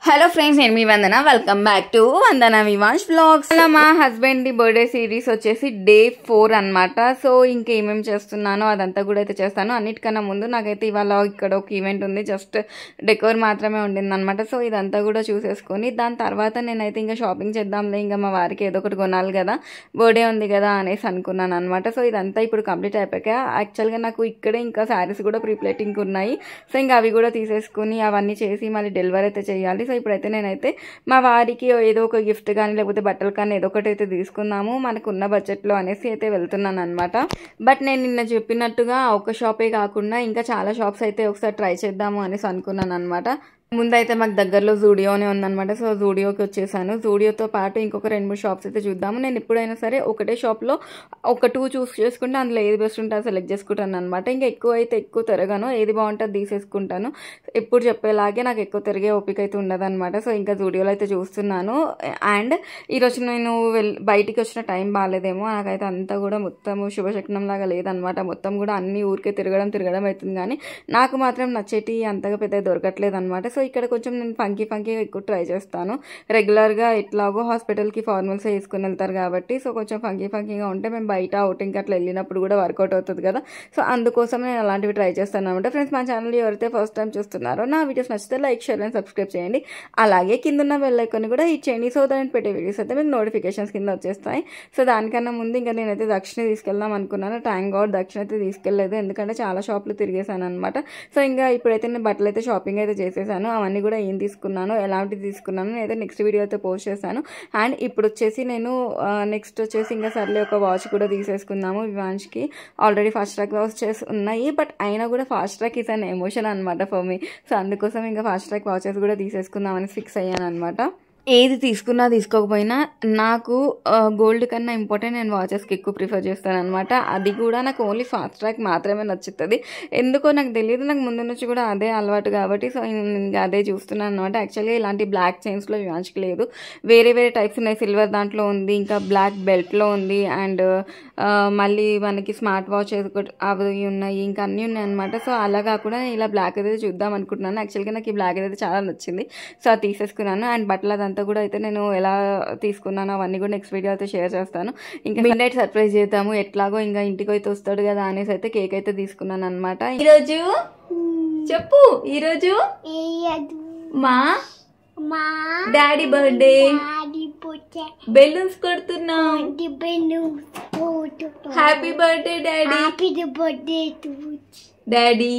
Hello friends, నేను మీ Vandana. Welcome back to Vandana Vivash vlogs. అలా మా హస్బెండ్ ది బర్త్డే సిరీస్ వచ్చేసి డే 4 అనమాట. సో ఇంకేమేమి చేస్తున్నానో అదంతా కూడా అయితే చేస్తాను. అన్నిటికన్నా ముందు నాకైతే ఇవాళ ఇక్కడ ఒక ఈవెంట్ ఉంది, జస్ట్ డెకోర్ మాత్రమే ఉండింది అనమాట. సో ఇదంతా కూడా చూసేసుకొని దాని తర్వాత నేనైతే ఇంకా షాపింగ్ చేద్దాంలే, ఇంకా మా వారికి ఏదో ఒకటి కొనాలి కదా, బర్త్డే ఉంది కదా అనేసి అనుకున్నాను అనమాట. సో ఇదంతా ఇప్పుడు కంప్లీట్ అయిపోయాక యాక్చువల్గా నాకు ఇక్కడే ఇంకా శారీస్ కూడా ప్రీప్లేటింగ్ ఉన్నాయి. సో ఇంకా అవి కూడా తీసేసుకుని అవన్నీ చేసి మళ్ళీ డెలివరీ అయితే చేయాలి. సో ఇప్పుడైతే నేనైతే మా వారికి ఏదో ఒక గిఫ్ట్ కానీ లేకపోతే బట్టలు కానీ ఏదో ఒకటి అయితే తీసుకుందాము మనకున్న బడ్జెట్లో అనేసి అయితే వెళ్తున్నాను అనమాట. బట్ నేను నిన్న చెప్పినట్టుగా ఒక షాపే కాకుండా ఇంకా చాలా షాప్స్ అయితే ఒకసారి ట్రై చేద్దాము అనేసి అనుకున్నాను అనమాట. ముందైతే మాకు దగ్గరలో జూడియోనే ఉందన్నమాట. సో జూడియోకి వచ్చేసాను. జూడియోతో పాటు ఇంకొక 2-3 షాప్స్ అయితే చూద్దాము. నేను ఎప్పుడైనా సరే ఒకటే షాప్లో ఒక 2 చూస్ చేసుకుంటే అందులో ఏది బెస్ట్ ఉంటే సెలెక్ట్ చేసుకుంటాను అనమాట. ఇంకా ఎక్కువ తిరగాను, ఏది బాగుంటుంది తీసేసుకుంటాను. ఎప్పుడు చెప్పేలాగే నాకు ఎక్కువ తిరిగే ఓపిక అయితే ఉండదన్నమాట. సో ఇంకా జూడియోలో అయితే చూస్తున్నాను. అండ్ ఈరోజు నేను బయటికి వచ్చిన టైం బాగాలేదేమో, నాకైతే అంతా కూడా మొత్తం శుభశక్నం లాగా లేదనమాట. మొత్తం కూడా అన్ని ఊరికే తిరగడం అవుతుంది, కానీ నాకు మాత్రం నచ్చేటి అంతగా పెద్ద దొరకట్లేదు అనమాట. సో ఇక్కడ కొంచెం నేను ఫంకీగా ఎక్కువ ట్రై చేస్తాను. రెగ్యులర్గా ఎట్లాగో హాస్పిటల్కి ఫార్మల్స్ వేసుకుని వెళ్తారు కాబట్టి, సో కొంచెం ఫంకీగా ఉంటే మేము బయట అవుటింగ్ అట్లా వెళ్ళినప్పుడు కూడా వర్కౌట్ అవుతుంది కదా. సో అందుకోసం నేను అలాంటివి ట్రై చేస్తాను అనమాట. ఫ్రెండ్స్, మా ఛానల్ ఎవరైతే ఫస్ట్ టైం చూస్తున్నారో నా వీడియోస్ నచ్చితే లైక్, షేర్ అండ్ సబ్స్క్రైబ్ చేయండి. అలాగే కింద ఉన్న బెల్ ఐకాన్ కూడా హిట్ చేయండి. సో దాన్ని పెట్టే వీడియోస్ అయితే మీకు నోటిఫికేషన్స్ కింద వచ్చేస్తాయి. సో దానికన్నా ముందు ఇంకా నేనైతే దక్షిణ తీసుకెళ్దాం అనుకున్నాను. థ్యాంక్ గాడ్ దక్షిణ అయితే తీసుకెళ్లేదు, ఎందుకంటే చాలా షాపులు తిరిగేసాను అనమాట. సో ఇంకా ఇప్పుడైతే నేను బట్టలు అయితే షాపింగ్ అయితే చేసేసాను. అవన్నీ కూడా ఏం తీసుకున్నాను, ఎలాంటివి తీసుకున్నాను నేనైతే నెక్స్ట్ వీడియో అయితే పోస్ట్ చేశాను. అండ్ ఇప్పుడు వచ్చేసి నేను నెక్స్ట్ వచ్చేసి ఇంకా సర్లే ఒక వాచ్ కూడా తీసేసుకుందాము. వివాన్ష్కి ఆల్రెడీ ఫాస్ట్ ట్రాక్ వాచెస్ ఉన్నాయి, బట్ అయినా కూడా fast track is an emotion అనమాట ఫర్ మీ. సో అందుకోసం ఇంకా ఫాస్ట్ ట్రాక్ వాచెస్ కూడా తీసేసుకుందామని ఫిక్స్ అయ్యాను అనమాట. ఏది తీసుకున్నా తీసుకోకపోయినా నాకు గోల్డ్ కన్నా ఇంపార్టెంట్ నేను వాచెస్కి ఎక్కువ ప్రిఫర్ చేస్తాను అనమాట. అది కూడా నాకు ఓన్లీ ఫాస్ట్ ట్రాక్ మాత్రమే నచ్చుతుంది. ఎందుకో నాకు తెలియదు, నాకు ముందు నుంచి కూడా అదే అలవాటు కాబట్టి సో ఇంకా అదే చూస్తున్నాను అనమాట. యాక్చువల్గా ఇలాంటి బ్లాక్ చైన్స్లో వివాన్ష్కి లేదు, వేరే టైప్స్ ఉన్నాయి. సిల్వర్ దాంట్లో ఉంది, ఇంకా బ్లాక్ బెల్ట్లో ఉంది, అండ్ మళ్ళీ మనకి స్మార్ట్ వాచెస్ అవి ఉన్నాయి, ఇంకా అన్నీ ఉన్నాయి అనమాట. సో అలా కాకుండా ఇలా బ్లాక్ అయితే చూద్దాం అనుకుంటున్నాను. యాక్చువల్గా నాకు ఈ బ్లాక్ అయితే చాలా నచ్చింది, సో అది తీసేసుకున్నాను. అండ్ బట్టలు అదంతా కూడా అయితే నేను ఎలా తీసుకున్నాను అవన్నీ కూడా నెక్స్ట్ వీడియో అయితే షేర్ చేస్తాను. ఇంకా మిడ్ నైట్ సర్ప్రైజ్ చేద్దాము, ఎట్లాగో ఇంకా ఇంటికి అయితే వస్తాడు కదా అనేసి అయితే కేక్ అయితే తీసుకున్నాను అనమాట. ఈరోజు చెప్పు, ఈరోజు మా డాడీ బర్త్డే, బెలూన్స్ కొడుతున్నాం. Happy birthday daddy. డాడీ